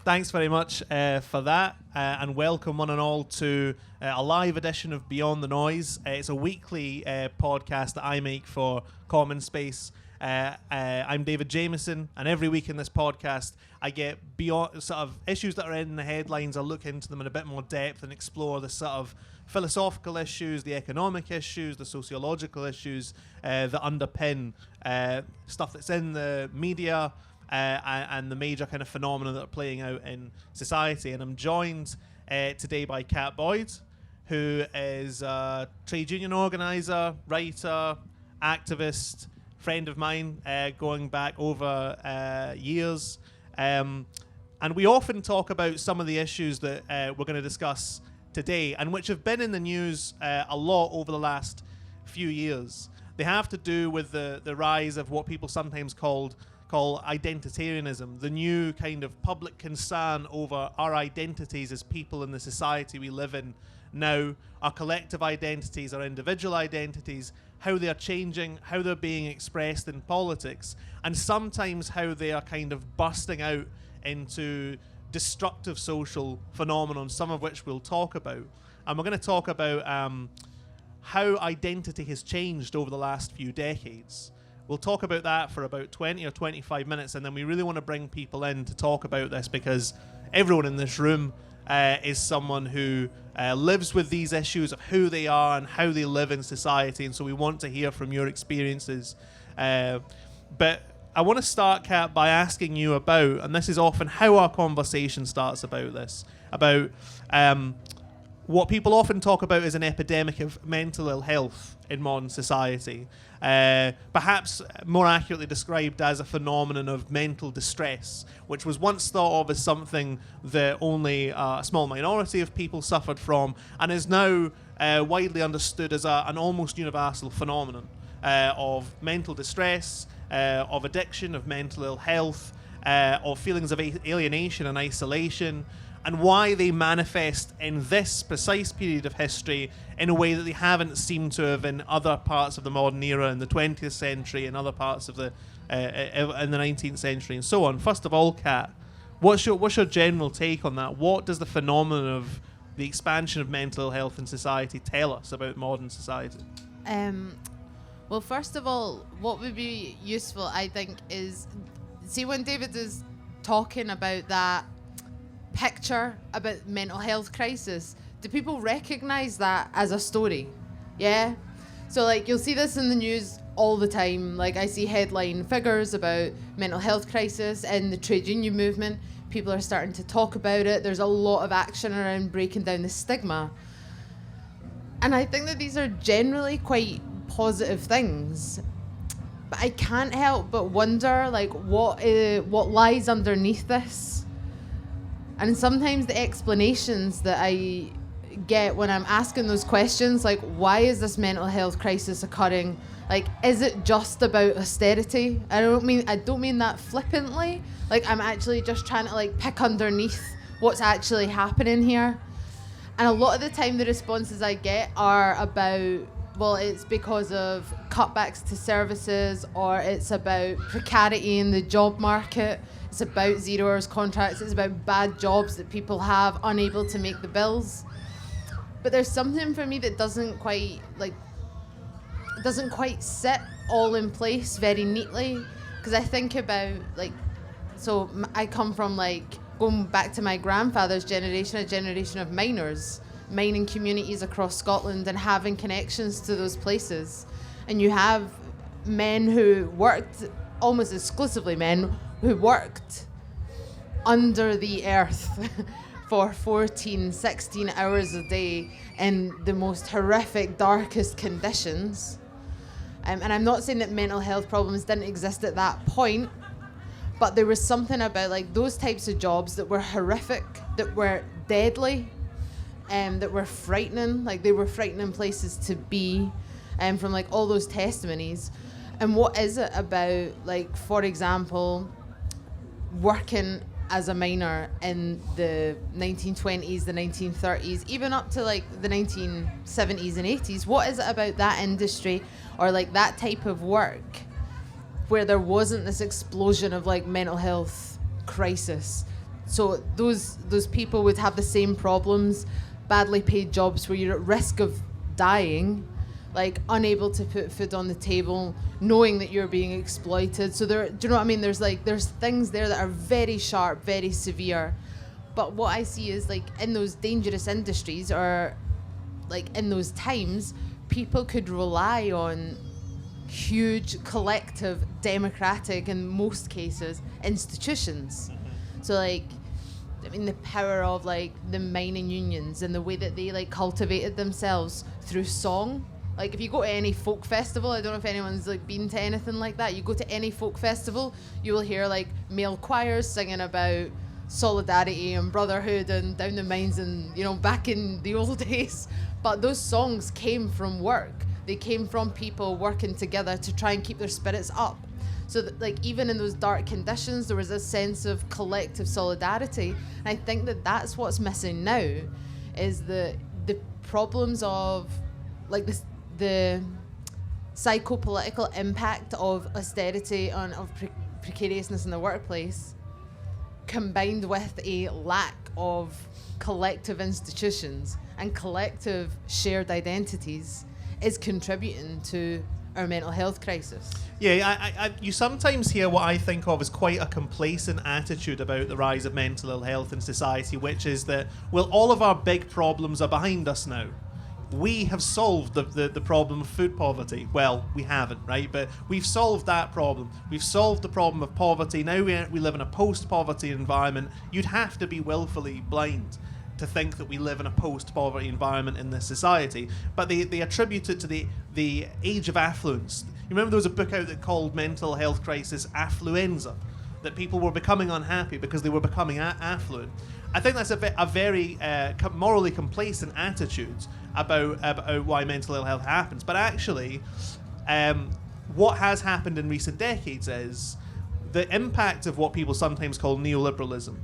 Thanks very much for that, and welcome one and all to a live edition of Beyond the Noise. It's a weekly podcast that I make for CommonSpace. I'm David Jamieson, and every week in this podcast, I get beyond sort of issues that are in the headlines. I look into them in a bit more depth and explore the sort of philosophical issues, the economic issues, the sociological issues that underpin stuff that's in the media and the major kind of phenomena that are playing out in society. And I'm joined today by Kat Boyd, who is a trade union organizer, writer, activist, friend of mine, going back over years. And we often talk about some of the issues that we're going to discuss today, and which have been in the news a lot over the last few years. They have to do with the rise of what people sometimes call identitarianism, the new kind of public concern over our identities as people in the society we live in now, our collective identities, our individual identities, how they are changing, how they're being expressed in politics, and sometimes how they are kind of bursting out into destructive social phenomenon, some of which we'll talk about. And we're going to talk about how identity has changed over the last few decades. We'll talk about that for about 20 or 25 minutes, and then we really want to bring people in to talk about this, because everyone in this room is someone who lives with these issues of who they are and how they live in society, and so we want to hear from your experiences. But I want to start, Kat, by asking you about, and this is often how our conversation starts about this, about what people often talk about as an epidemic of mental ill health in modern society, perhaps more accurately described as a phenomenon of mental distress, which was once thought of as something that only a small minority of people suffered from, and is now widely understood as an almost universal phenomenon of mental distress, of addiction, of mental ill health, of feelings of alienation and isolation, and why they manifest in this precise period of history in a way that they haven't seemed to have in other parts of the modern era, in the 20th century, and other parts of the in the 19th century, and so on. First of all, Kat, what's your general take on that? What does the phenomenon of the expansion of mental health in society tell us about modern society? Well, first of all, what would be useful, I think, is, see, when David is talking about that picture about mental health crisis, do people recognize that as a story? Yeah? So, like, you'll see this in the news all the time. Like, I see headline figures about mental health crisis and the trade union movement. People are starting to talk about it. There's a lot of action around breaking down the stigma. And I think that these are generally quite positive things, but I can't help but wonder, like, what lies underneath this. And sometimes the explanations that I get when I'm asking those questions, like, why is this mental health crisis occurring? Like, is it just about austerity? I don't mean that flippantly. Like, I'm actually just trying to, like, pick underneath what's actually happening here. And a lot of the time the responses I get are about, well, it's because of cutbacks to services, or it's about precarity in the job market, it's about 0 hours contracts, it's about bad jobs that people have, unable to make the bills. But there's something for me that doesn't quite sit all in place very neatly, because I think about, like, so I come from, like, going back to my grandfather's generation, a generation of miners, mining communities across Scotland and having connections to those places. And you have men who worked, almost exclusively men, who worked under the earth for 14, 16 hours a day in the most horrific, darkest conditions. And I'm not saying that mental health problems didn't exist at that point, but there was something about, like, those types of jobs that were horrific, that were deadly, that were frightening. Like, they were frightening places to be, from, like, all those testimonies. And what is it about, like, for example, working as a miner in the 1920s, the 1930s, even up to, like, the 1970s and 80s? What is it about that industry, or, like, that type of work, where there wasn't this explosion of, like, mental health crisis? So those people would have the same problems, badly paid jobs where you're at risk of dying, like unable to put food on the table, knowing that you're being exploited. So do you know what I mean? There's things there that are very sharp, very severe. But what I see is like in those dangerous industries, or like in those times, people could rely on huge collective democratic, in most cases, institutions. So like, I mean, the power of like the mining unions and the way that they like cultivated themselves through song. Like if you go to any folk festival, I don't know if anyone's like been to anything like that. You go to any folk festival, you will hear like male choirs singing about solidarity and brotherhood and down the mines and, you know, back in the old days. But those songs came from work. They came from people working together to try and keep their spirits up. So that, like, even in those dark conditions, there was a sense of collective solidarity. And I think that that's what's missing now, is the problems of like the psychopolitical impact of austerity and of precariousness in the workplace, combined with a lack of collective institutions and collective shared identities, is contributing to our mental health crisis. Yeah, you sometimes hear what I think of as quite a complacent attitude about the rise of mental ill health in society, which is that, well, all of our big problems are behind us now. We have solved the problem of food poverty. Well, we haven't, right? But we've solved that problem. We've solved the problem of poverty. Now we live in a post-poverty environment. You'd have to be willfully blind to think that we live in a post-poverty environment in this society. But they attribute it to the age of affluence. You remember there was a book out that called Mental Health Crisis Affluenza, that people were becoming unhappy because they were becoming affluent. I think that's a very morally complacent attitude about why mental ill health happens. But actually, what has happened in recent decades is the impact of what people sometimes call neoliberalism,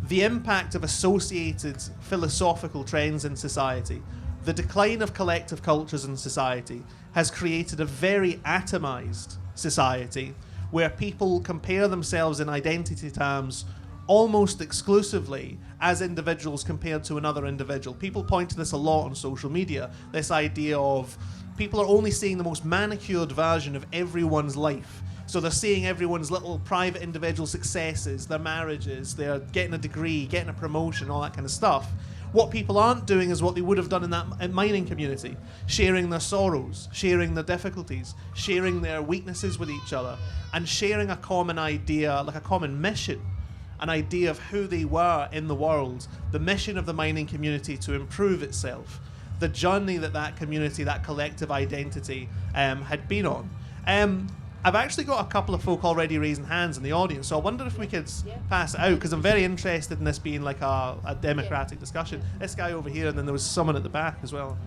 the impact of associated philosophical trends in society, the decline of collective cultures in society has created a very atomized society where people compare themselves in identity terms almost exclusively as individuals compared to another individual. People point to this a lot on social media, this idea of people are only seeing the most manicured version of everyone's life. So they're seeing everyone's little private individual successes, their marriages, they're getting a degree, getting a promotion, all that kind of stuff. What people aren't doing is what they would have done in that mining community, sharing their sorrows, sharing their difficulties, sharing their weaknesses with each other, and sharing a common idea, like a common mission, an idea of who they were in the world, the mission of the mining community to improve itself, the journey that community, that collective identity had been on. I've actually got a couple of folk already raising hands in the audience, so I wonder if we could pass it out, because I'm very interested in this being like a democratic discussion. This guy over here, and then there was someone at the back as well.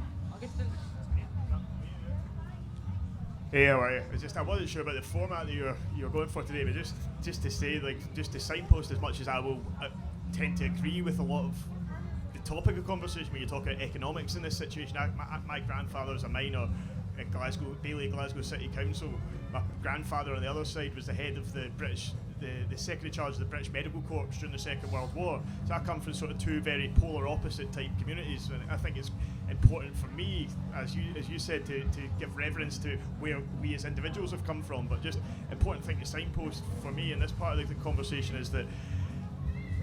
Hey, how are you? I wasn't sure about the format that you were going for today, but just to say, like, just to signpost, as much as I will tend to agree with a lot of the topic of conversation when you talk about economics in this situation. My grandfather was a miner at Glasgow City Council. My grandfather on the other side was the head of the second in charge of the British Medical Corps during the Second World War. So I come from sort of two very polar opposite type communities, and I think it's important for me, as you said, to give reverence to where we as individuals have come from. But just important thing to signpost for me in this part of the conversation is that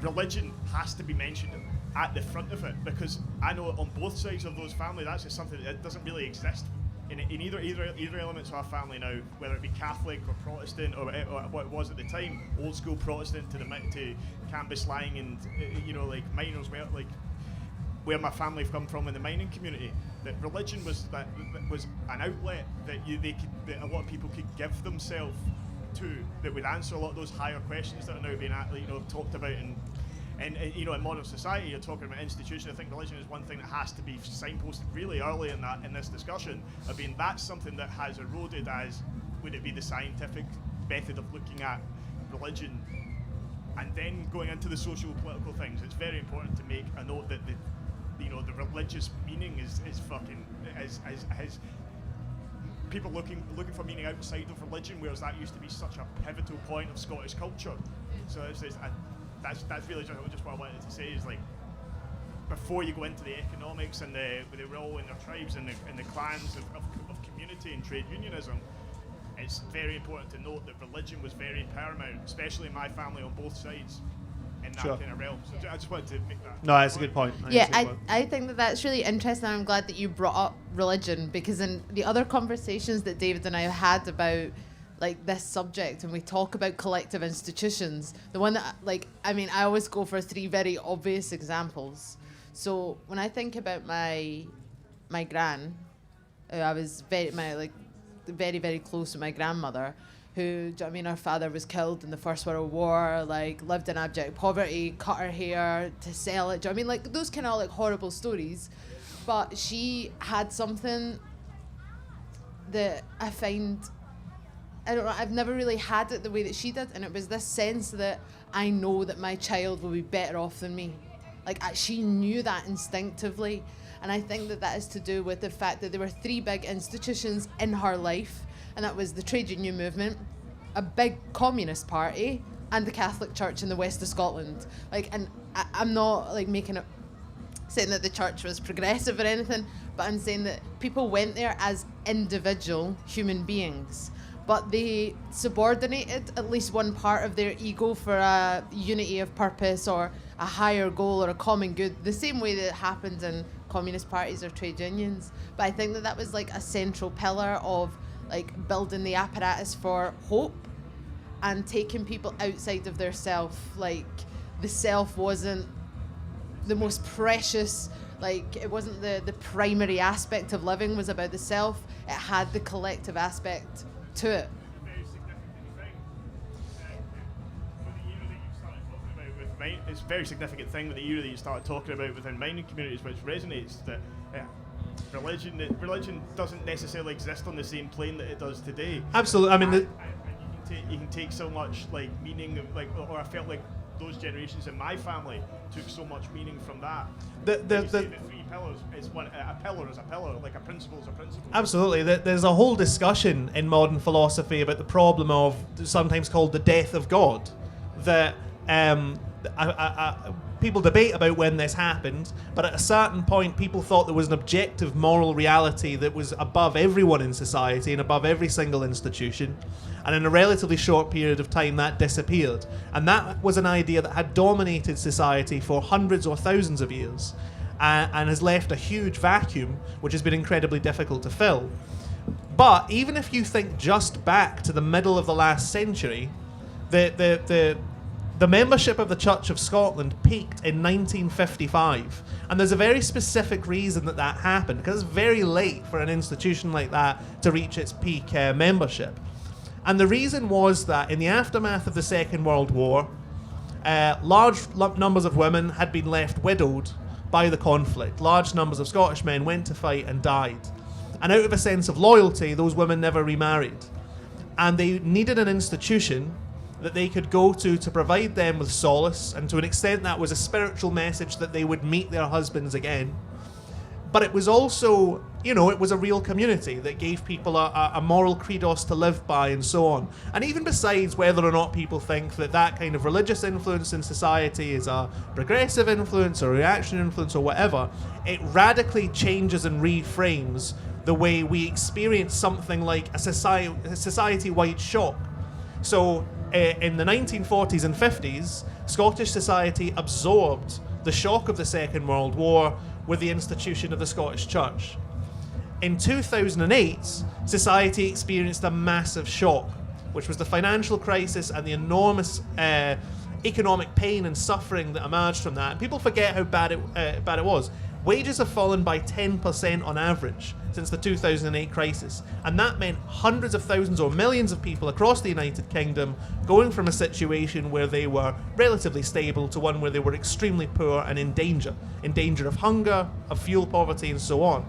religion has to be mentioned at the front of it, because I know on both sides of those families that's just something that doesn't really exist in either elements of our family now, whether it be Catholic or Protestant or what it was at the time, old school Protestant to canvas lying and like miners, where my family come from in the mining community. That religion was an outlet that a lot of people could give themselves to, that would answer a lot of those higher questions that are now being talked about and in modern society. You're talking about institutions. I think religion is one thing that has to be signposted really early in this discussion. I mean, that's something that has eroded as, would it be the scientific method of looking at religion, and then going into the social political things. It's very important to make a note that the religious meaning is people looking for meaning outside of religion, whereas that used to be such a pivotal point of Scottish culture. So that's really just what I wanted to say is like, before you go into the economics and the role in their tribes and the clans of community and trade unionism, it's very important to note that religion was very paramount, especially in my family on both sides, in that kind of realm. So I just wanted to make that. No, that's a good point. I think that that's really interesting. I'm glad that you brought up religion, because in the other conversations that David and I have had about like this subject, and we talk about collective institutions, the one that I always go for three very obvious examples. So when I think about my gran, I was very very close to my grandmother, who, her father was killed in the First World War, lived in abject poverty, cut her hair to sell it. Those kind of horrible stories. But she had something that I find, I don't know, I've never really had it the way that she did, and it was this sense that I know that my child will be better off than me. She knew that instinctively, and I think that is to do with the fact that there were three big institutions in her life, and that was the trade union movement, a big communist party, and the Catholic Church in the west of Scotland. And I'm not saying that the church was progressive or anything, but I'm saying that people went there as individual human beings, but they subordinated at least one part of their ego for a unity of purpose or a higher goal or a common good, the same way that it happened in communist parties or trade unions. But I think that was a central pillar of building the apparatus for hope and taking people outside of their self. The self wasn't the most precious, it wasn't the primary aspect of living was about the self. It had the collective aspect to it. It's a very significant thing with the era that you started talking about within mining communities, which resonates, that religion doesn't necessarily exist on the same plane that it does today. Absolutely. You can take so much meaning, or I felt like those generations in my family took so much meaning from that. The three pillars is a pillar is a pillar, like a principle is a principle. Absolutely. There's a whole discussion in modern philosophy about the problem of, sometimes called the death of God, that people debate about when this happened, but at a certain point people thought there was an objective moral reality that was above everyone in society and above every single institution, and in a relatively short period of time that disappeared, and that was an idea that had dominated society for hundreds or thousands of years, and has left a huge vacuum which has been incredibly difficult to fill. But even if you think just back to the middle of the last century, the membership of the Church of Scotland peaked in 1955, and there's a very specific reason that happened, because it's very late for an institution like that to reach its peak membership. And the reason was that in the aftermath of the Second World War, large numbers of women had been left widowed by the conflict. Large numbers of Scottish men went to fight and died. And out of a sense of loyalty, those women never remarried. And they needed an institution that they could go to provide them with solace, and to an extent that was a spiritual message that they would meet their husbands again. But it was also, it was a real community that gave people a moral credos to live by, and so on. And even besides whether or not people think that kind of religious influence in society is a progressive influence or reactionary influence or whatever, it radically changes and reframes the way we experience something like a society-wide shock. So in the 1940s and 50s, Scottish society absorbed the shock of the Second World War with the institution of the Scottish Church. In 2008, society experienced a massive shock, which was the financial crisis and the enormous economic pain and suffering that emerged from that. And people forget how bad it was. Wages have fallen by 10% on average since the 2008 crisis, and that meant hundreds of thousands or millions of people across the United Kingdom going from a situation where they were relatively stable to one where they were extremely poor and in danger of hunger, of fuel poverty, and so on.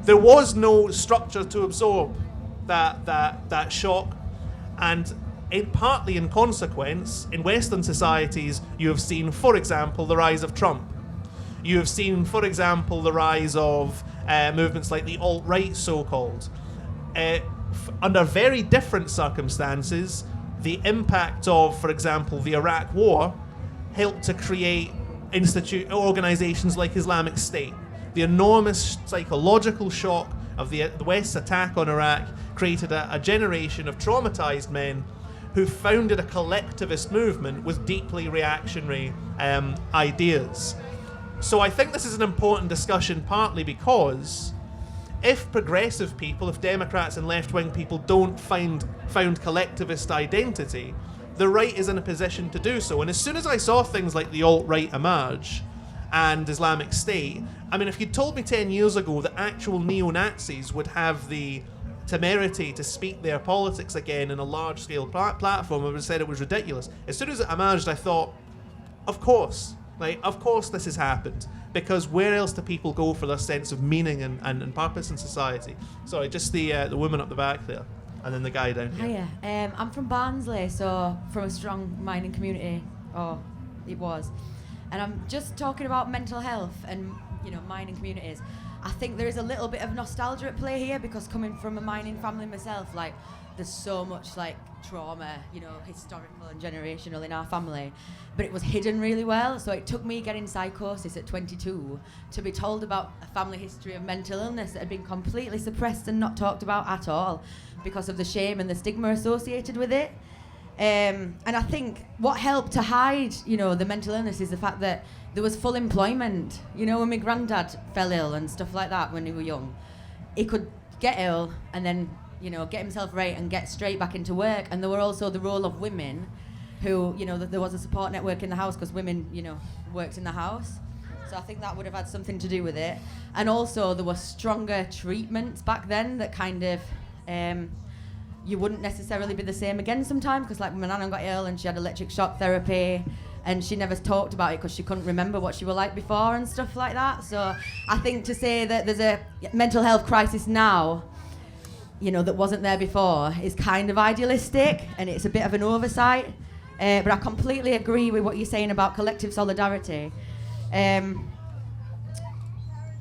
There was no structure to absorb that shock, and partly in consequence, in Western societies, you have seen, for example, the rise of Trump. You have seen, for example, the rise of movements like the alt-right, so-called. Under very different circumstances, the impact of, for example, the Iraq War helped to create organizations like Islamic State. The enormous psychological shock of the West's attack on Iraq created a generation of traumatized men who founded a collectivist movement with deeply reactionary ideas. So I think this is an important discussion, partly because if progressive people, if Democrats and left-wing people don't found collectivist identity, the right is in a position to do so. And as soon as I saw things like the alt-right emerge and Islamic State, I mean, if you'd told me 10 years ago that actual neo-Nazis would have the temerity to speak their politics again in a large-scale platform, I would have said it was ridiculous. As soon as it emerged, I thought, of course this has happened. Because where else do people go for their sense of meaning and purpose in society? Sorry, just the woman up the back there, and then the guy down here. Hiya. I'm from Barnsley, so from a strong mining community, or it was. And I'm just talking about mental health and, mining communities. I think there is a little bit of nostalgia at play here, because coming from a mining family myself, there's so much trauma, historical and generational in our family, but it was hidden really well. So it took me getting psychosis at 22 to be told about a family history of mental illness that had been completely suppressed and not talked about at all because of the shame and the stigma associated with it. And I think what helped to hide, the mental illness is the fact that there was full employment. When my granddad fell ill and stuff like that when he was young, he could get ill and then get himself right and get straight back into work. And there were also the role of women who, there was a support network in the house because women, worked in the house. So I think that would have had something to do with it. And also there were stronger treatments back then that kind of, you wouldn't necessarily be the same again sometimes, because my nana got ill and she had electric shock therapy and she never talked about it because she couldn't remember what she was like before and stuff like that. So I think to say that there's a mental health crisis now, that wasn't there before is kind of idealistic, and it's a bit of an oversight. But I completely agree with what you're saying about collective solidarity.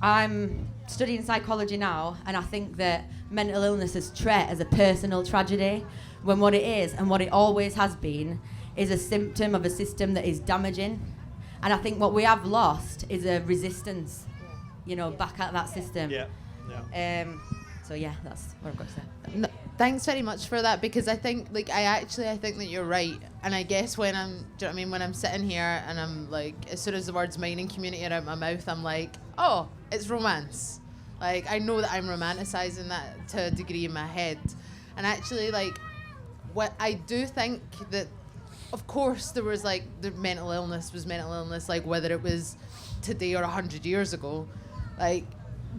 I'm studying psychology now, and I think that mental illness is treated as a personal tragedy, when what it is, and what it always has been, is a symptom of a system that is damaging. And I think what we have lost is a resistance, back at that system. So yeah, that's what I've got to say. No, thanks very much for that, because I think I think that you're right. And I guess when I'm sitting here and I'm as soon as the words mining community are out my mouth, I'm like, oh, it's romance. I know that I'm romanticizing that to a degree in my head. And actually what I do think that, of course, there was the mental illness was mental illness, whether it was today or 100 years ago,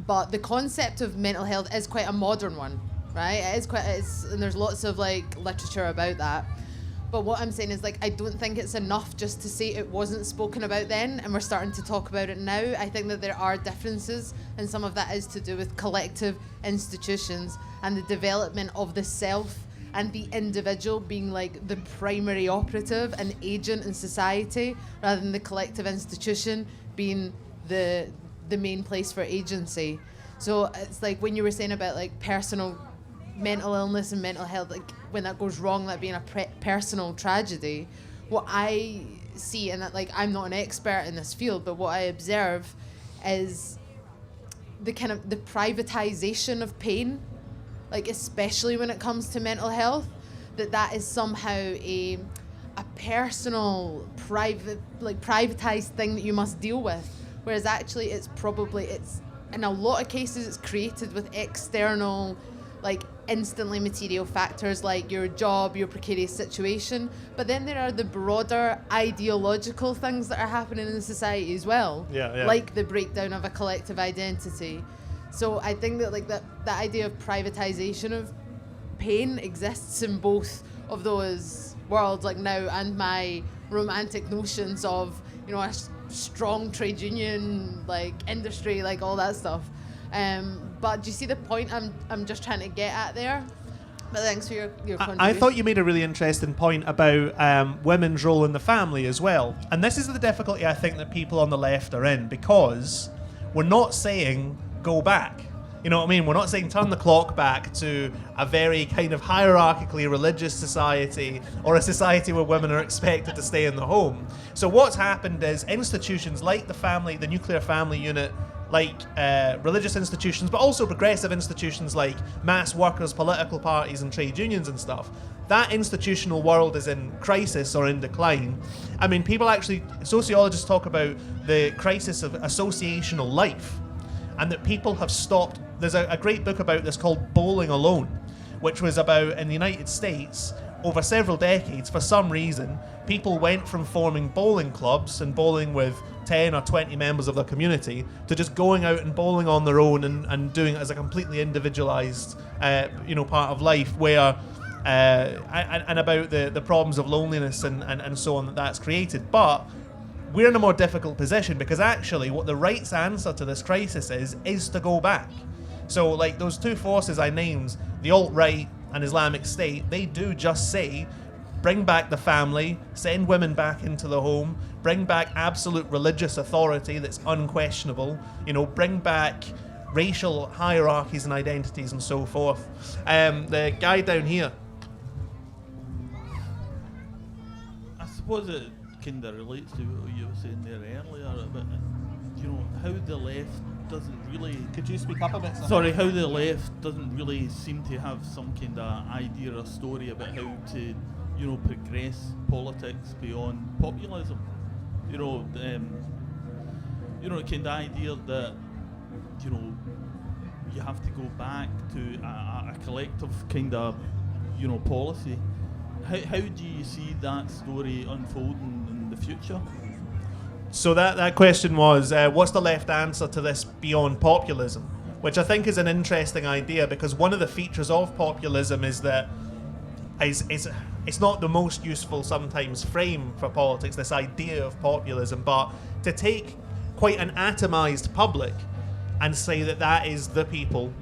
but the concept of mental health is quite a modern one, right? And there's lots of literature about that. But what I'm saying is I don't think it's enough just to say it wasn't spoken about then and we're starting to talk about it now. I think that there are differences, and some of that is to do with collective institutions and the development of the self and the individual being the primary operative and agent in society, rather than the collective institution being the main place for agency. So it's when you were saying about personal mental illness and mental health, when that goes wrong, that being a personal tragedy, what I see, and that I'm not an expert in this field, but what I observe is the kind of the privatization of pain, especially when it comes to mental health, that is somehow a personal, private, privatized thing that you must deal with. Whereas actually it's in a lot of cases it's created with external, instantly material factors like your job, your precarious situation. But then there are the broader ideological things that are happening in society as well. Like the breakdown of a collective identity. So I think that that idea of privatization of pain exists in both of those worlds, now, and my romantic notions of, a strong trade union industry, all that stuff. But do you see the point I'm just trying to get at there? But thanks for your contribution. I thought you made a really interesting point about women's role in the family as well. And this is the difficulty I think that people on the left are in, because we're not saying go back. You know what I mean? We're not saying turn the clock back to a very kind of hierarchically religious society or a society where women are expected to stay in the home. So what's happened is institutions like the family, the nuclear family unit, like religious institutions, but also progressive institutions like mass workers, political parties and trade unions and stuff, that institutional world is in crisis or in decline. I mean, sociologists talk about the crisis of associational life, and that people have stopped. There's a great book about this called Bowling Alone, which was about, in the United States, over several decades, for some reason, people went from forming bowling clubs and bowling with 10 or 20 members of their community to just going out and bowling on their own and doing it as a completely individualized part of life, where and about the problems of loneliness and so on that's created. But we're in a more difficult position, because actually what the right's answer to this crisis is to go back. So like those two forces I named, the alt-right and Islamic State, they do just say, bring back the family, send women back into the home, bring back absolute religious authority that's unquestionable, bring back racial hierarchies and identities and so forth. The guy down here. I suppose it kind of relates to what you were saying there earlier about, how the left doesn't really... Could you speak up a bit? Sorry, how the left doesn't really seem to have some kind of idea or story about how to, progress politics beyond populism. The kind of idea that, you have to go back to a collective kind of, policy. How do you see that story unfolding in the future? So that question was, what's the left answer to this beyond populism? Which I think is an interesting idea, because one of the features of populism is that it's not the most useful sometimes frame for politics, this idea of populism, but to take quite an atomized public and say that is the people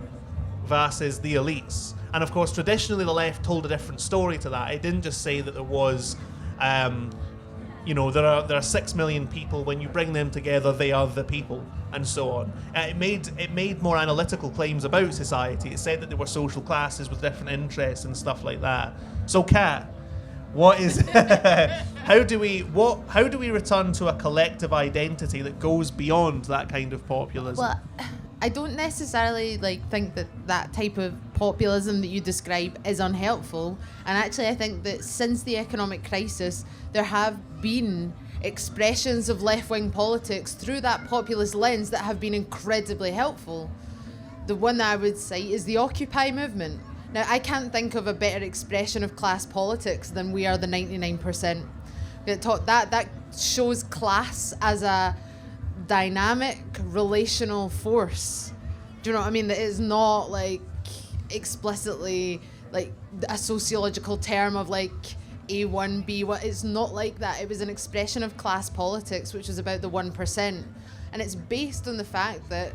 versus the elites. And of course, traditionally the left told a different story to that. It didn't just say that there was... there are 6 million people. When you bring them together, they are the people, and so on. It made more analytical claims about society. It said that there were social classes with different interests and stuff like that. So, Kat, what is how do we return to a collective identity that goes beyond that kind of populism? Well, I don't necessarily think that type of populism that you describe is unhelpful. And actually, I think that since the economic crisis, there have been expressions of left-wing politics through that populist lens that have been incredibly helpful. The one that I would cite is the Occupy movement. Now, I can't think of a better expression of class politics than We Are the 99%. That shows class as a dynamic relational force. Do you know what I mean? That is not explicitly a sociological term of A1, B1. It's not like that. It was an expression of class politics, which was about the 1%. And it's based on the fact that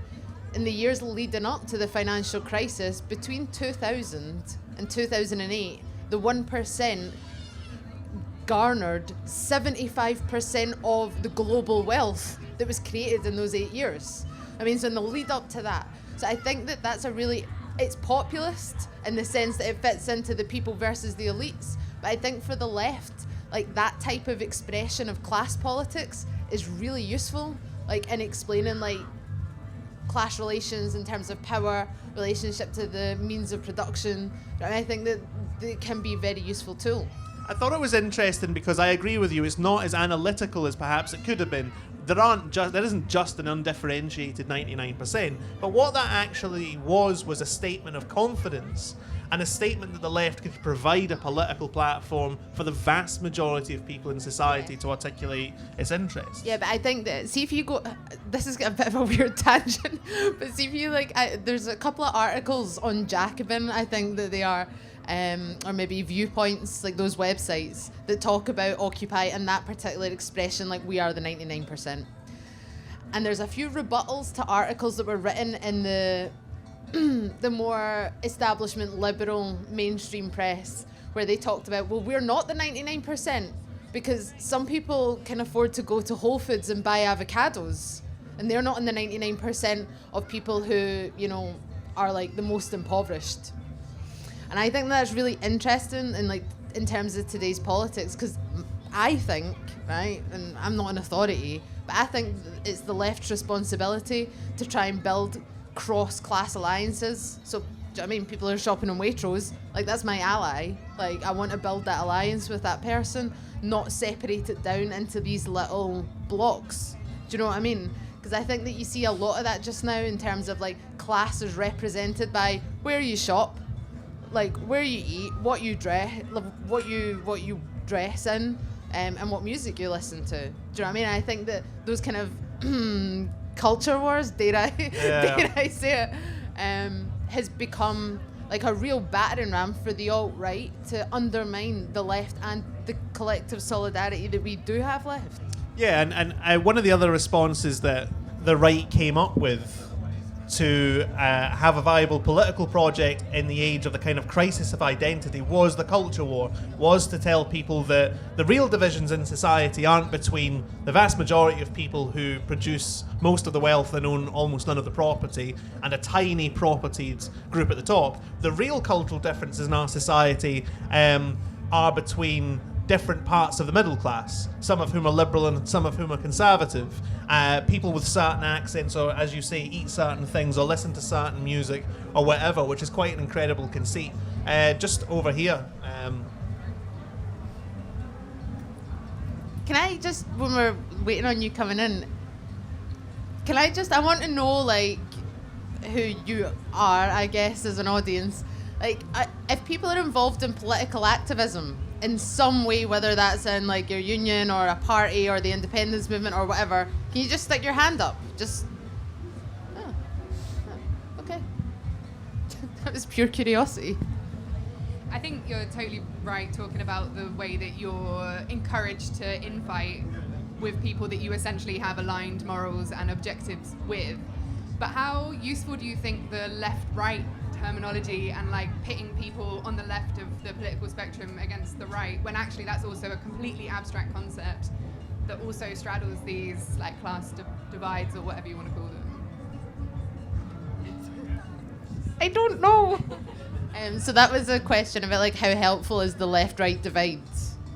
in the years leading up to the financial crisis, between 2000 and 2008, the 1% garnered 75% of the global wealth that was created in those 8 years. I mean, so in the lead up to that. So I think that that's it's populist in the sense that it fits into the people versus the elites. But I think for the left, that type of expression of class politics is really useful, in explaining class relations in terms of power, relationship to the means of production. And I think that it can be a very useful tool. I thought it was interesting because I agree with you. It's not as analytical as perhaps it could have been. There isn't just an undifferentiated 99%, but what that actually was a statement of confidence and a statement that the left could provide a political platform for the vast majority of people in society to articulate its interests. Yeah, but I think that, see if you go, this is a bit of a weird tangent, but see if you there's a couple of articles on Jacobin, I think that they are, or maybe Viewpoints, those websites that talk about Occupy and that particular expression, We Are the 99%. And there's a few rebuttals to articles that were written in the more establishment liberal mainstream press, where they talked about, well, we're not the 99% because some people can afford to go to Whole Foods and buy avocados, and they're not in the 99% of people who, are like the most impoverished. And I think that's really interesting in terms of today's politics, because I think, right, and I'm not an authority, but I think it's the left's responsibility to try and build cross-class alliances. So, do you know what I mean? People are shopping on Waitrose, like that's my ally. Like I want to build that alliance with that person, not separate it down into these little blocks. Do you know what I mean? Because I think that you see a lot of that just now in terms of like class is represented by where you shop, like where you eat, what you dress, what you dress in, and what music you listen to. Do you know what I mean? I think that those kind of culture wars, dare I say it, has become like a real battering ram for the alt-right to undermine the left and the collective solidarity that we do have left. Yeah, and one of the other responses that the right came up with to have a viable political project in the age of the kind of crisis of identity was the culture war, was to tell people that the real divisions in society aren't between the vast majority of people who produce most of the wealth and own almost none of the property and a tiny propertied group at the top. The real cultural differences in our society are between different parts of the middle class, some of whom are liberal and some of whom are conservative, people with certain accents, or as you say, eat certain things or listen to certain music or whatever, which is quite an incredible conceit. Just over here. Can I just, when we're waiting on you coming in, I want to know like who you are, I guess, as an audience. Like, if people are involved in political activism in some way, whether that's in like your union or a party or the independence movement or whatever, can you just stick your hand up? Just, okay. That was pure curiosity. I think you're totally right talking about the way that you're encouraged to infight with people that you essentially have aligned morals and objectives with. But how useful do you think the left-right terminology and like pitting people on the left of the political spectrum against the right, when actually that's also a completely abstract concept that also straddles these like class divides or whatever you want to call them? I don't know. So that was a question about like how helpful is the left-right divide?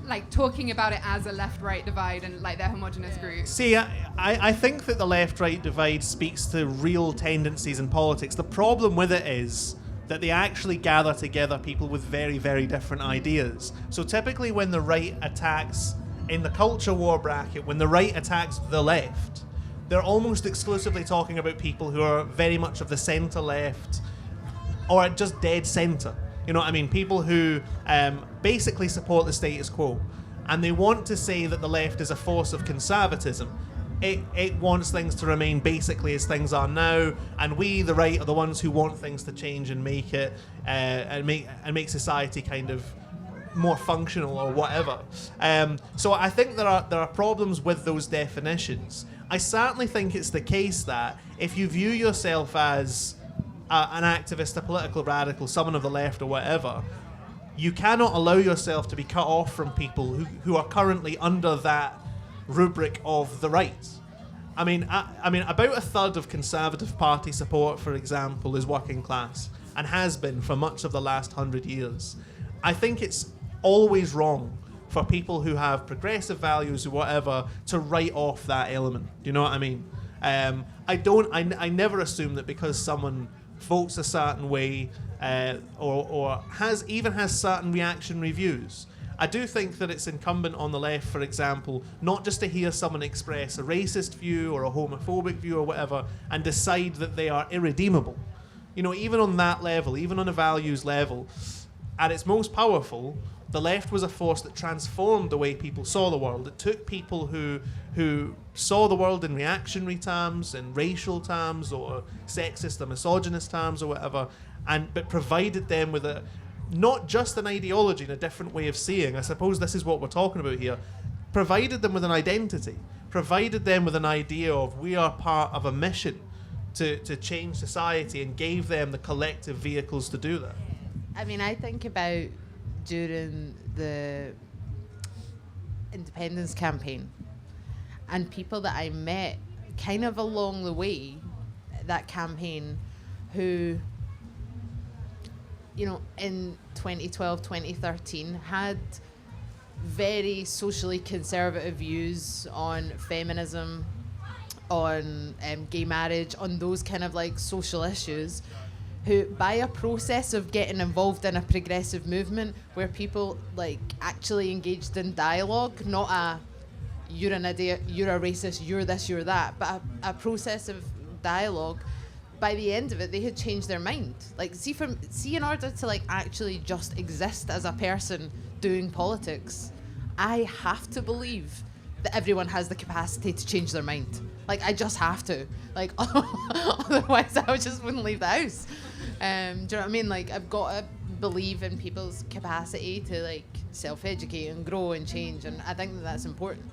Like talking about it as a left-right divide and like they're homogenous groups. See, I think that the left-right divide speaks to real tendencies in politics. The problem with it is that they actually gather together people with very, very different ideas. So typically when the right attacks, in the culture war bracket, when the right attacks the left, they're almost exclusively talking about people who are very much of the centre-left or just dead centre. You know what I mean? People who basically support the status quo. And they want to say that the left is a force of conservatism. It wants things to remain basically as things are now, and we, the right, are the ones who want things to change and make it and make society kind of more functional or whatever. So I think there are problems with those definitions. I certainly think it's the case that if you view yourself as an activist, a political radical, someone of the left or whatever, you cannot allow yourself to be cut off from people who are currently under that rubric of the right. I mean, about a third of Conservative Party support, for example, is working class and has been for much of the last 100 years. I think it's always wrong for people who have progressive values or whatever to write off that element. Do you know what I mean? I never assume that because someone votes a certain way or has certain reactionary views. I do think that it's incumbent on the left, for example, not just to hear someone express a racist view or a homophobic view or whatever and decide that they are irredeemable. You know, even on that level, even on a values level, at its most powerful, the left was a force that transformed the way people saw the world. It took people who saw the world in reactionary terms, in racial terms, or sexist or misogynist terms or whatever, but provided them with not just an ideology and a different way of seeing. I suppose this is what we're talking about here. Provided them with an identity. Provided them with an idea of we are part of a mission to change society, and gave them the collective vehicles to do that. I mean, I think about during the independence campaign and people that I met kind of along the way, that campaign, who in 2012, 2013 had very socially conservative views on feminism, on gay marriage, on those kind of like social issues, who by a process of getting involved in a progressive movement where people like actually engaged in dialogue, not a you're an idiot, you're a racist, you're this, you're that, but a process of dialogue, by the end of it they had changed their mind. Like see in order to like actually just exist as a person doing politics, I have to believe that everyone has the capacity to change their mind. Like I just have to. Like otherwise I just wouldn't leave the house. Do you know what I mean? Like I've got to believe in people's capacity to like self-educate and grow and change, and I think that that's important.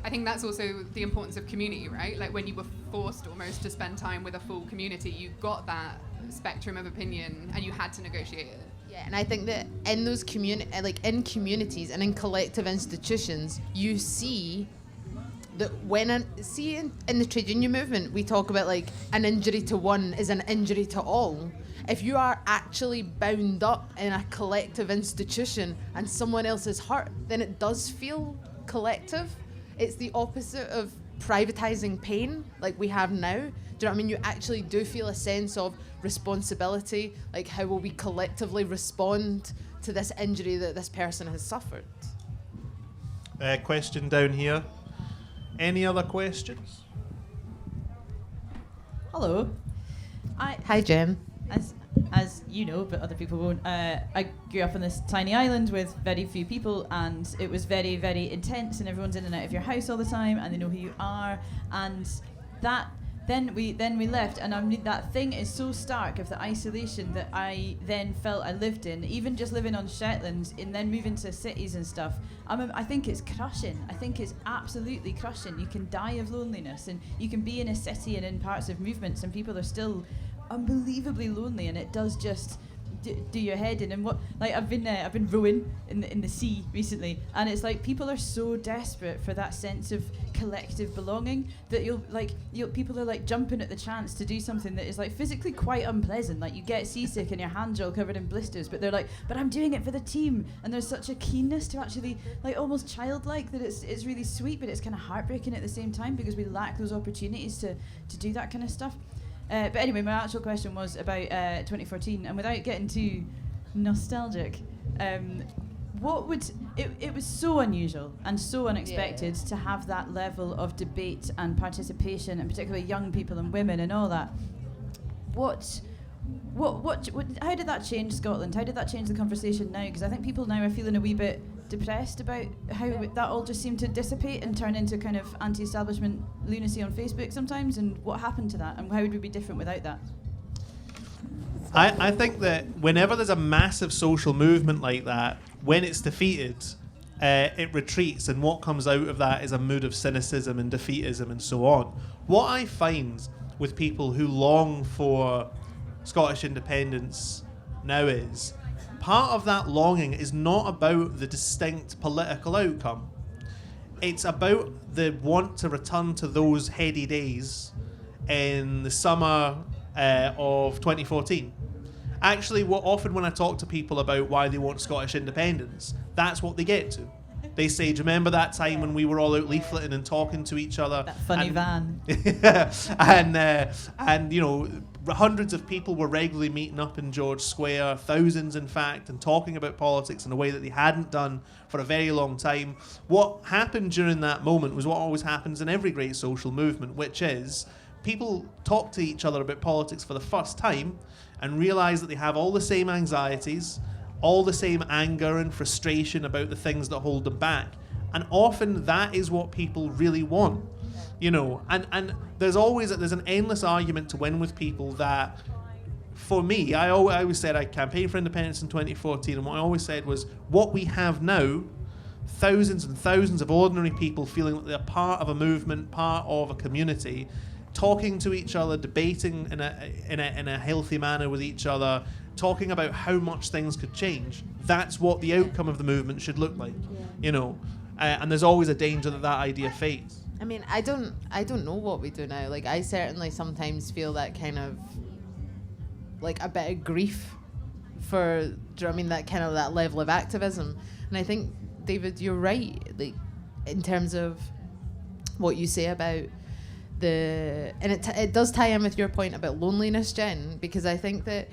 I think that's also the importance of community, right? Like when you were forced almost to spend time with a full community, you got that spectrum of opinion and you had to negotiate it. Yeah, and I think that in those in communities and in collective institutions, you see that in the trade union movement, we talk about like an injury to one is an injury to all. If you are actually bound up in a collective institution and someone else is hurt, then it does feel collective. It's the opposite of privatizing pain like we have now. Do you know what I mean? You actually do feel a sense of responsibility, like how will we collectively respond to this injury that this person has suffered. Question down here. Any other questions? Hello. Hi, Jen. As you know, but other people won't, I grew up on this tiny island with very few people, and it was very, very intense, and everyone's in and out of your house all the time, and they know who you are, and that then we left, and that thing is so stark of the isolation that I then felt I lived in, even just living on Shetland, and then moving to cities and stuff. I think it's crushing. I think it's absolutely crushing. You can die of loneliness, and you can be in a city and in parts of movements, and people are still unbelievably lonely, and it does just do your head in. And what, like, I've been rowing in the sea recently, and it's like people are so desperate for that sense of collective belonging that people are like jumping at the chance to do something that is like physically quite unpleasant. Like you get seasick and your hands are all covered in blisters, but they're like, but I'm doing it for the team. And there's such a keenness to actually, like, almost childlike, that it's really sweet, but it's kind of heartbreaking at the same time because we lack those opportunities to do that kind of stuff. But anyway, my actual question was about 2014, and without getting too nostalgic, it was so unusual and so unexpected to have that level of debate and participation, and particularly young people and women and all that. How did that change Scotland? How did that change the conversation now? Because I think people now are feeling a wee bit depressed about how that all just seemed to dissipate and turn into kind of anti-establishment lunacy on Facebook sometimes, and what happened to that, and how would we be different without that? I think that whenever there's a massive social movement like that, when it's defeated, it retreats, and what comes out of that is a mood of cynicism and defeatism and so on. What I find with people who long for Scottish independence now is part of that longing is not about the distinct political outcome. It's about the want to return to those heady days in the summer of 2014. Actually, often when I talk to people about why they want Scottish independence, that's what they get to. They say, do you remember that time when we were all out leafleting and talking to each other? That funny van. and you know, hundreds of people were regularly meeting up in George Square, thousands in fact, and talking about politics in a way that they hadn't done for a very long time. What happened during that moment was what always happens in every great social movement, which is people talk to each other about politics for the first time and realise that they have all the same anxieties, all the same anger and frustration about the things that hold them back. And often that is what people really want, you know. And there's an endless argument to win with people that, for me, I always said I campaigned for independence in 2014, and what I always said was, what we have now, thousands and thousands of ordinary people feeling that they're part of a movement, part of a community, talking to each other, debating in a healthy manner with each other, talking about how much things could change. That's what the outcome of the movement should look like, you know. And there's always a danger that idea fades. I mean, I don't know what we do now. Like, I certainly sometimes feel that kind of, like, a bit of grief for, do you know what I mean, that kind of that level of activism. And I think, David, you're right, like in terms of what you say about and it does tie in with your point about loneliness, Jen, because I think that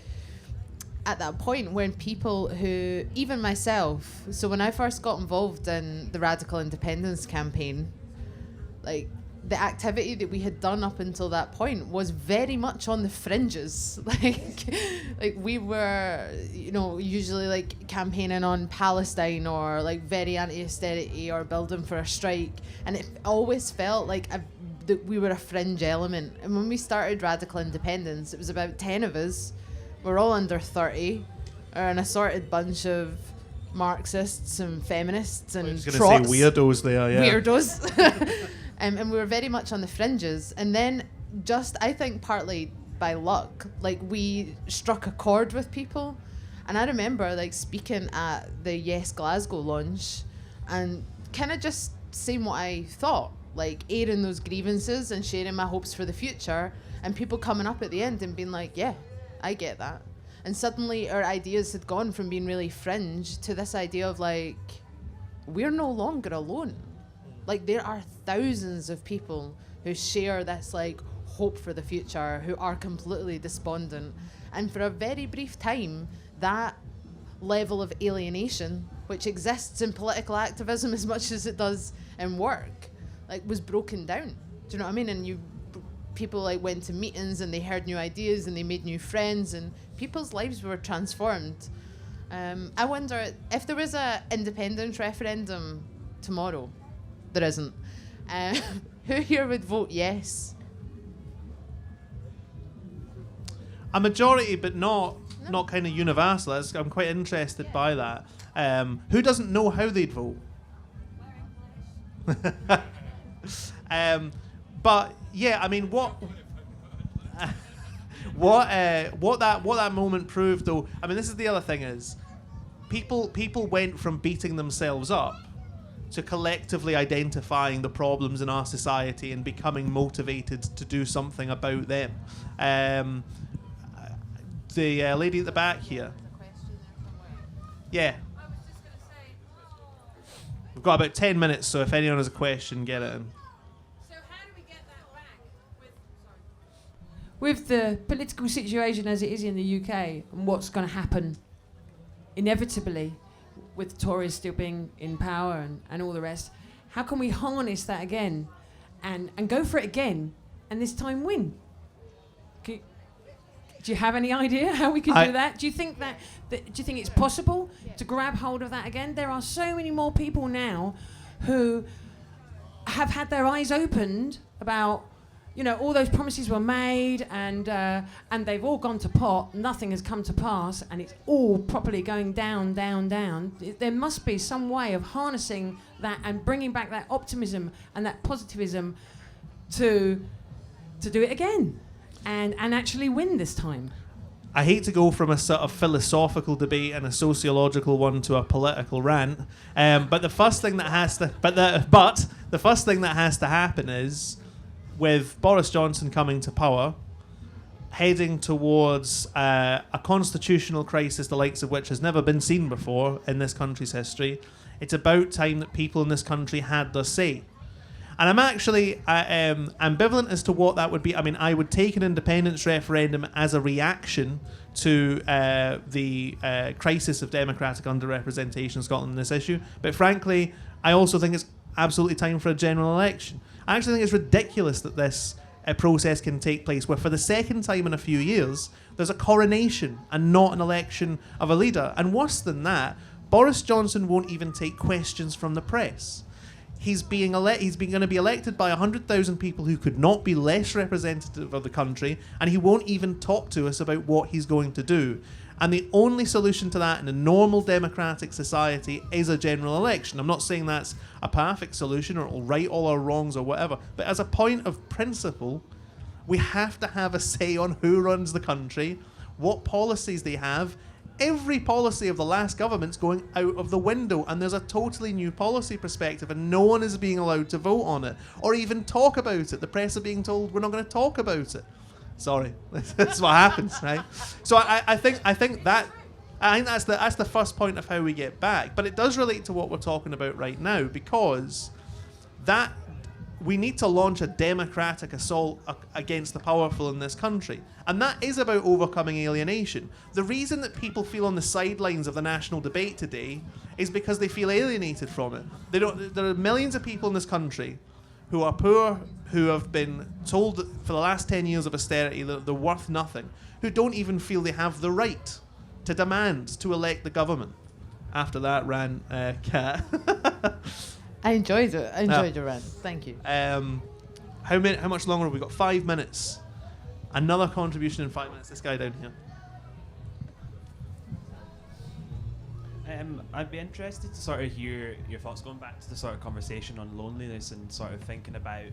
at that point when people who, even myself, so when I first got involved in the radical independence campaign, like the activity that we had done up until that point was very much on the fringes. like we were, you know, usually like campaigning on Palestine or like very anti-austerity or building for a strike, and it always felt like that we were a fringe element. And when we started radical independence, it was about 10 of us. We're all under 30, or an assorted bunch of Marxists and feminists and I was going to say weirdos there, yeah. Weirdos. And we were very much on the fringes. And then just, I think partly by luck, like we struck a chord with people. And I remember like speaking at the Yes Glasgow launch and kind of just saying what I thought, like airing those grievances and sharing my hopes for the future, and people coming up at the end and being like, yeah, I get that. And suddenly our ideas had gone from being really fringe to this idea of like, we're no longer alone. Like there are thousands of people who share this like hope for the future, who are completely despondent. And for a very brief time, that level of alienation, which exists in political activism as much as it does in work, like was broken down. Do you know what I mean? And people like went to meetings and they heard new ideas and they made new friends and people's lives were transformed. I wonder if there was a independence referendum tomorrow. There isn't. Who here would vote yes? A majority, but not kind of universal. I'm quite interested by that. Who doesn't know how they'd vote? But yeah, I mean, what that moment proved, though. I mean, this is the other thing: is people went from beating themselves up to collectively identifying the problems in our society and becoming motivated to do something about them. The lady at the back here. Yeah. We've got about 10 minutes, so if anyone has a question, get it in. So how do we get that back with the political situation as it is in the UK and what's going to happen inevitably with the Tories still being in power and all the rest? How can we harness that again and go for it again and this time win? Do you have any idea how we can do that? Do you think do you think it's possible to grab hold of that again? There are so many more people now who have had their eyes opened about, you know, all those promises were made and they've all gone to pot. Nothing has come to pass, and it's all properly going down, down, down. There must be some way of harnessing that and bringing back that optimism and that positivism to do it again. And actually win this time. I hate to go from a sort of philosophical debate and a sociological one to a political rant, but the first thing that has to happen is, with Boris Johnson coming to power, heading towards a constitutional crisis the likes of which has never been seen before in this country's history. It's about time that people in this country had their say. And I'm actually ambivalent as to what that would be. I mean, I would take an independence referendum as a reaction to the crisis of democratic underrepresentation in Scotland in this issue. But frankly, I also think it's absolutely time for a general election. I actually think it's ridiculous that this process can take place where for the second time in a few years, there's a coronation and not an election of a leader. And worse than that, Boris Johnson won't even take questions from the press. He's going to be elected by 100,000 people who could not be less representative of the country, and he won't even talk to us about what he's going to do. And the only solution to that in a normal democratic society is a general election. I'm not saying that's a perfect solution or it'll right all our wrongs or whatever, but as a point of principle, we have to have a say on who runs the country, what policies they have. Every policy of the last government's going out of the window, and there's a totally new policy perspective, and no one is being allowed to vote on it or even talk about it. The press are being told we're not going to talk about it. Sorry, that's what happens, right? So I think that I think that's the first point of how we get back. But it does relate to what we're talking about right now, because that we need to launch a democratic assault against the powerful in this country. And that is about overcoming alienation. The reason that people feel on the sidelines of the national debate today is because they feel alienated from it. There are millions of people in this country who are poor, who have been told for the last 10 years of austerity that they're worth nothing, who don't even feel they have the right to demand to elect the government. After that ran Kat. I enjoyed it. I enjoyed your rant. Thank you. How much longer have we got? 5 minutes. Another contribution in 5 minutes. This guy down here. I'd be interested to sort of hear your thoughts going back to the sort of conversation on loneliness and sort of thinking about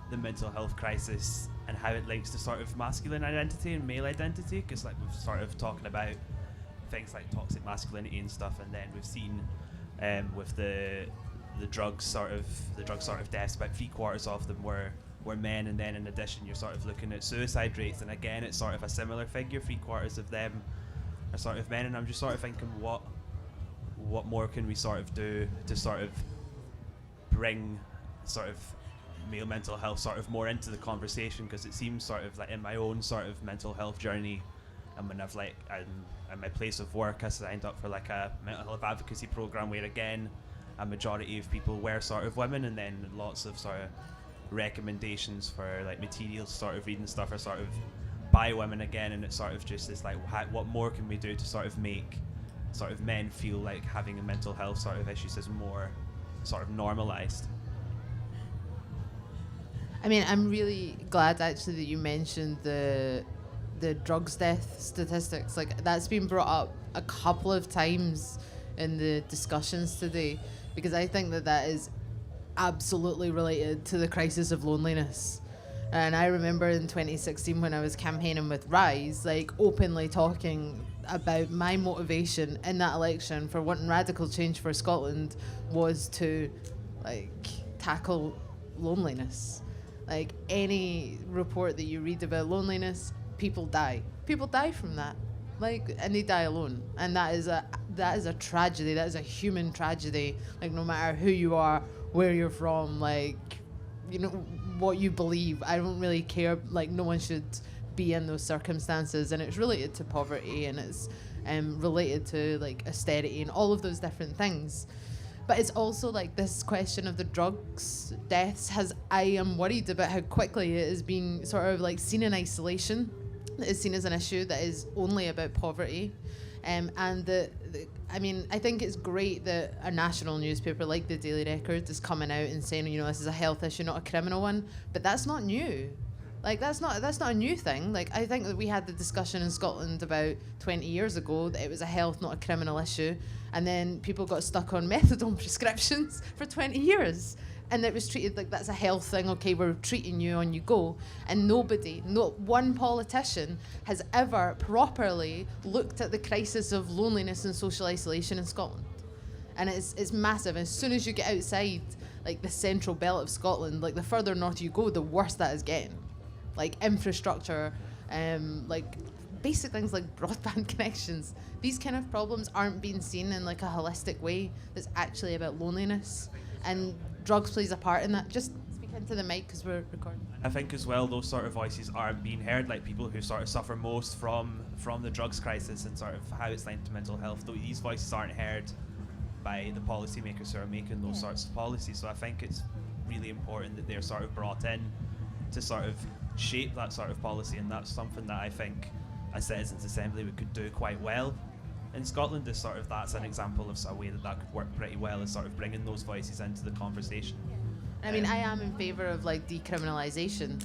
the mental health crisis and how it links to sort of masculine identity and male identity, because like we've sort of talking about things like toxic masculinity and stuff, and then we've seen with the drugs sort of deaths, about 3/4 of them were men, and then in addition you're sort of looking at suicide rates, and again it's sort of a similar figure, 3/4 of them are sort of men, and I'm just sort of thinking what more can we sort of do to sort of bring sort of male mental health sort of more into the conversation, because it seems sort of like in my own sort of mental health journey, and when I've like in my place of work I signed up for like a mental health advocacy program where again a majority of people were sort of women, and then lots of sort of recommendations for like materials sort of reading stuff are sort of by women again, and it's sort of just this like what more can we do to sort of make sort of men feel like having a mental health sort of issues is more sort of normalized. I mean, I'm really glad actually that you mentioned the drugs death statistics. Like that's been brought up a couple of times in the discussions today, because I think that is absolutely related to the crisis of loneliness. And I remember in 2016 when I was campaigning with Rise, like openly talking about my motivation in that election for wanting radical change for Scotland was to like tackle loneliness. Like any report that you read about loneliness, people die. People die from that. Like, and they die alone. And that is a tragedy. That is a human tragedy. Like no matter who you are, where you're from, like, you know, what you believe. I don't really care. Like no one should be in those circumstances, and it's related to poverty, and it's related to like austerity and all of those different things. But it's also like this question of the drugs deaths I am worried about how quickly it is being sort of like seen in isolation. It is seen as an issue that is only about poverty. And I mean, I think it's great that a national newspaper like the Daily Record is coming out and saying, you know, this is a health issue, not a criminal one. But that's not new. Like that's not a new thing. Like I think that we had the discussion in Scotland about 20 years ago that it was a health, not a criminal issue, and then people got stuck on methadone prescriptions for 20 years, and it was treated like that's a health thing. Okay, we're treating you, on you go. And not one politician has ever properly looked at the crisis of loneliness and social isolation in Scotland, and it's massive. As soon as you get outside like the central belt of Scotland, like the further north you go, the worse that is getting. Like infrastructure, like basic things like broadband connections. These kind of problems aren't being seen in like a holistic way that's actually about loneliness, and drugs plays a part in that. Just speak into the mic because we're recording. I think as well those sort of voices aren't being heard, like people who sort of suffer most from the drugs crisis and sort of how it's linked to mental health. These voices aren't heard by the policymakers who are making those sorts of policies. So I think it's really important that they're sort of brought in to sort of shape that sort of policy, and that's something that I think a Citizens Assembly we could do quite well in Scotland. Is sort of that's an example of a way that could work pretty well, is sort of bringing those voices into the conversation. I mean, I am in favour of like decriminalisation,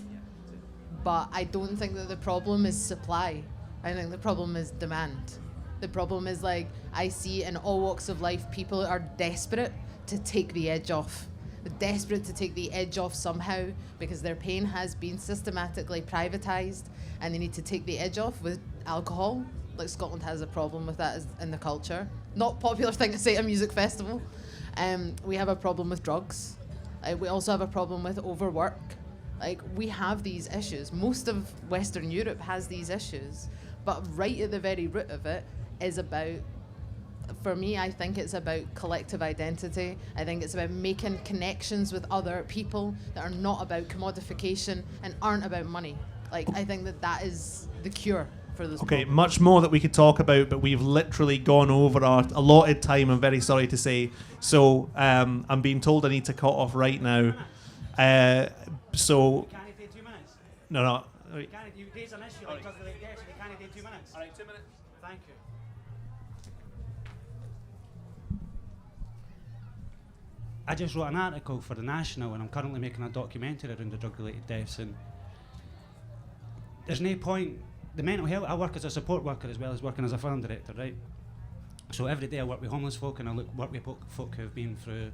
but I don't think that the problem is supply. I think the problem is demand. The problem is like I see in all walks of life people are desperate to take the edge off. They're desperate to take the edge off somehow because their pain has been systematically privatised, and they need to take the edge off with alcohol. Like Scotland has a problem with that in the culture. Not popular thing to say at a music festival. We have a problem with drugs. We also have a problem with overwork. Like we have these issues. Most of Western Europe has these issues, but right at the very root of it is about, for me, I think it's about collective identity. I think it's about making connections with other people that are not about commodification and aren't about money. Like, I think that is the cure for this Okay, problem. much more that we could talk about, but we've literally gone over our allotted time, I'm very sorry to say. So I'm being told I need to cut off right now. So... Can you take 2 minutes? No. You raise an issue like drug-related deaths, you can't take 2 minutes. All right, 2 minutes. Thank you. I just wrote an article for The National, and I'm currently making a documentary around the drug-related deaths, and there's no point. The mental health, I work as a support worker as well as working as a film director, right? So every day I work with homeless folk, and I work with folk who have been through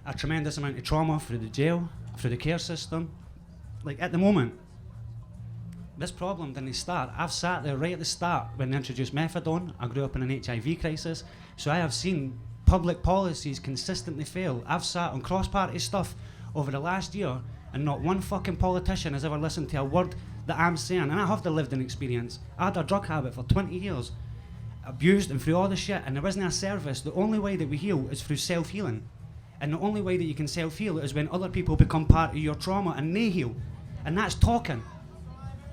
a tremendous amount of trauma through the jail, through the care system. Like, at the moment, this problem didn't start. I've sat there right at the start when they introduced methadone. I grew up in an HIV crisis, so I have seen public policies consistently fail. I've sat on cross-party stuff over the last year, and not one fucking politician has ever listened to a word that I'm saying, and I have the lived-in experience. I had a drug habit for 20 years, abused and through all the shit, and there isn't a service. The only way that we heal is through self-healing, and the only way that you can self-heal is when other people become part of your trauma and they heal, and that's talking.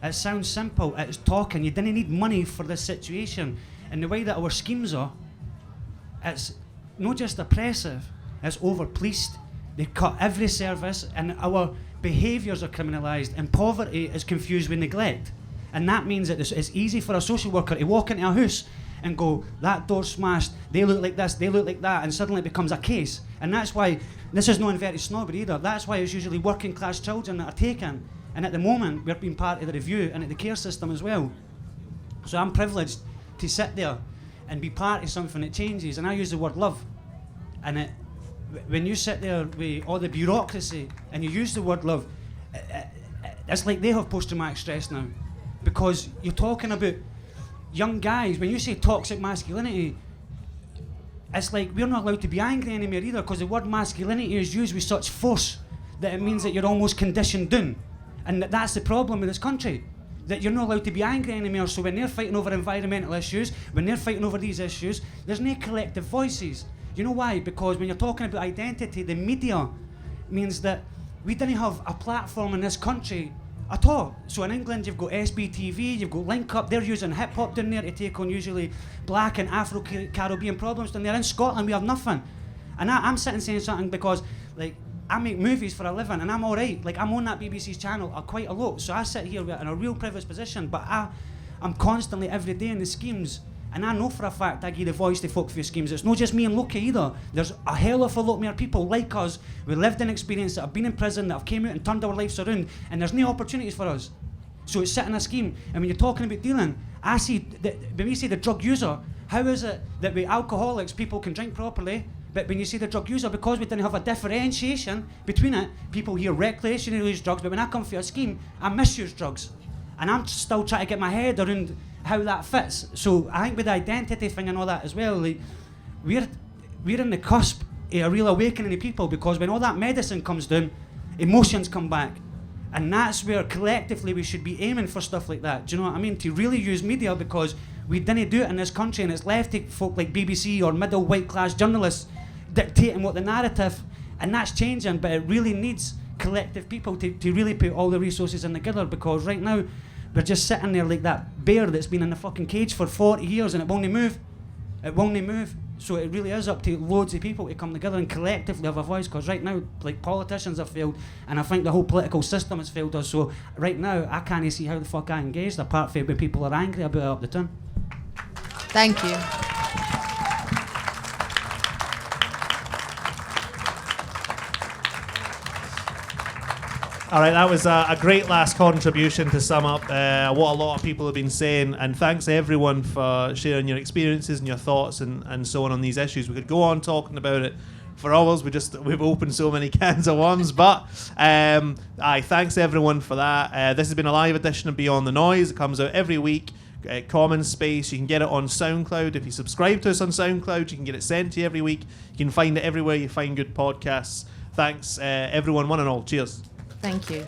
It sounds simple, it's talking. You didn't need money for this situation, and the way that our schemes are, it's not just oppressive, it's over-policed. They cut every service, and our behaviours are criminalised, and poverty is confused with neglect. And that means that it's easy for a social worker to walk into a house and go, that door's smashed, they look like this, they look like that, and suddenly it becomes a case. And that's why, this is no inverted snobbery either, that's why it's usually working class children that are taken. And at the moment, we're being part of the review and at the care system as well. So I'm privileged to sit there and be part of something that changes. And I use the word love. And when you sit there with all the bureaucracy and you use the word love, it's like they have post-traumatic stress now. Because you're talking about young guys. When you say toxic masculinity, it's like we're not allowed to be angry anymore either, because the word masculinity is used with such force that it means that you're almost conditioned down. And that's the problem in this country, that you're not allowed to be angry anymore. So when they're fighting over environmental issues, when they're fighting over these issues, there's no collective voices. You know why? Because when you're talking about identity, the media means that we didn't have a platform in this country at all. So in England, you've got SBTV, you've got Link Up, they're using hip-hop down there to take on usually black and Afro-Caribbean problems down there. In Scotland, we have nothing. And I'm sitting saying something because, like, I make movies for a living, and I'm all right. Like, I'm on that BBC's channel quite a lot, so I sit here in a real privileged position, but I'm constantly every day in the schemes, and I know for a fact I give the voice to folk through schemes. It's not just me and Loki either. There's a hell of a lot more people like us with lived-in experience that have been in prison, that have came out and turned our lives around, and there's no opportunities for us. So it's sitting in a scheme, and when you're talking about dealing, I see, when we say the drug user, how is it that with alcoholics people can drink properly, but when you see the drug user, because we didn't have a differentiation between it, people here recreationally use drugs, but when I come for a scheme, I misuse drugs. And I'm still trying to get my head around how that fits. So I think with the identity thing and all that as well, like, we're in the cusp of a real awakening of people, because when all that medicine comes down, emotions come back. And that's where collectively we should be aiming for stuff like that. Do you know what I mean? To really use media, because we didn't do it in this country, and it's left to folk like BBC or middle white class journalists dictating what the narrative, and that's changing, but it really needs collective people to really put all the resources in together, because right now we're just sitting there like that bear that's been in the fucking cage for 40 years and it won't move. It won't move. So it really is up to loads of people to come together and collectively have a voice, because right now, like, politicians have failed, and I think the whole political system has failed us. So right now I can't see how the fuck I engaged, apart from when people are angry about it up the ton. Thank you. All right, that was a great last contribution to sum up what a lot of people have been saying, and thanks everyone for sharing your experiences and your thoughts and so on these issues. We could go on talking about it for hours. We've opened so many cans of worms, but thanks everyone for that. This has been a live edition of Beyond the Noise. It comes out every week at CommonSpace. You can get it on SoundCloud. If you subscribe to us on SoundCloud, you can get it sent to you every week. You can find it everywhere you find good podcasts. Thanks everyone, one and all. Cheers. Thank you.